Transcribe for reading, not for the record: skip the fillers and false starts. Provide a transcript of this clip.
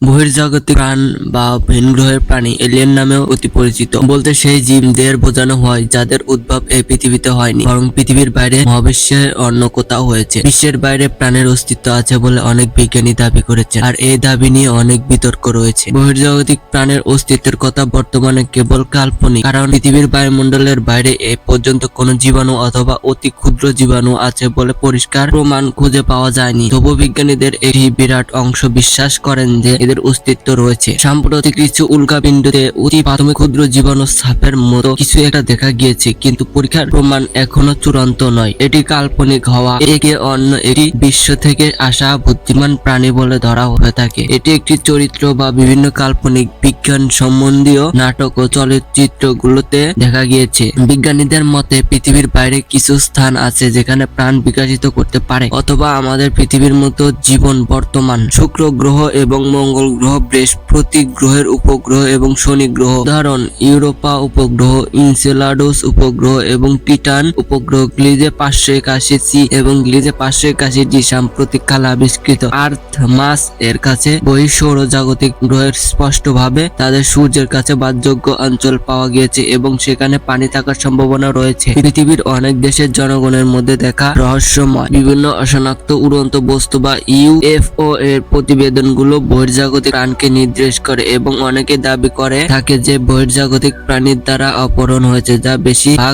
বহির্জাগতিক প্রাণ বা ভিন গ্রহের প্রাণী এলিয়েন নামেও অতি পরিচিত। বলতে সেই জীবদের বোঝানো হয় যাদের উদ্ভব এই পৃথিবীতে হয়নি, বরং পৃথিবীর বাইরে মহাবিশ্বের অন্য কোথাও হয়েছে। বিশ্বের বাইরে প্রাণের অস্তিত্ব আছে বলে অনেক বিজ্ঞানী দাবি করেছেন, আর এই দাবি নিয়ে অনেক বিতর্ক রয়েছে। বহির্জাগতিক প্রাণের অস্তিত্বের কথা বর্তমানে কেবল কাল্পনিক, কারণ পৃথিবীর বায়ুমণ্ডলের বাইরে এ পর্যন্ত কোনো জীবাণু অথবা অতি ক্ষুদ্র জীবাণু আছে বলে পরিষ্কার প্রমাণ খুঁজে পাওয়া যায়নি। তবু বিজ্ঞানীদের একটি বিরাট অংশ বিশ্বাস করেন যে এদের অস্তিত্ব রয়েছে। সাম্প্রতিক কিছু উল্কাপিণ্ডতে অতি প্রাথমিক ক্ষুদ্র জীবাণু সাপের মতো কিছু একটা দেখা গিয়েছে, কিন্তু পরীক্ষার প্রমাণ এখনো চূড়ান্ত নয়। এটি কাল্পনিক হওয়া একে অন্য একটি বিশ্ব থেকে আসা বুদ্ধিমান প্রাণী বলে ধরা হয়ে থাকে। এটি একটি চরিত্র বা বিভিন্ন কাল্পনিক বিজ্ঞান সম্বন্ধীয় নাটক ও চলচ্চিত্রগুলোতে দেখা গিয়েছে। বিজ্ঞানীদের মতে পৃথিবীর বাইরে কিছু স্থান আছে যেখানে প্রাণ বিকশিত করতে পারে, অথবা আমাদের পৃথিবীর মতো জীবন বর্তমান। শুক্র গ্রহ এবং মঙ্গল গ্রহ, বৃহস্পতি গ্রহের উপগ্রহ এবং শনি গ্রহ, উদাহরণ ইউরোপা উপগ্রহ, ইনসেলাডুস উপগ্রহ এবং টিটান উপগ্রহ, গ্লিজে 581 সি এবং গ্লিজে 581 ডি সাম্প্রতিক কালে আবিষ্কৃত আর্থ মাস এর কাছে বহিঃসৌরজাগতিক গ্রহের স্পষ্টভাবে তাদের সূর্যের কাছে বাসযোগ্য অঞ্চল পাওয়া গিয়েছে এবং সেখানে পানি থাকার সম্ভাবনা রয়েছে। পৃথিবীর অনেক দেশের জনগণের মধ্যে দেখা রহস্যময় বিভিন্ন অশনাক্ত উড়ন্ত বস্তু বা ইউএফও এর প্রতিবেদনগুলো বহির্জাগতিক প্রাণকে নির্দেশ করে, এবং অনেকে দাবি করে থাকে যে বহির্জাগতিক প্রাণীর দ্বারা অপহরণ হয়েছে, যা বেশিরভাগ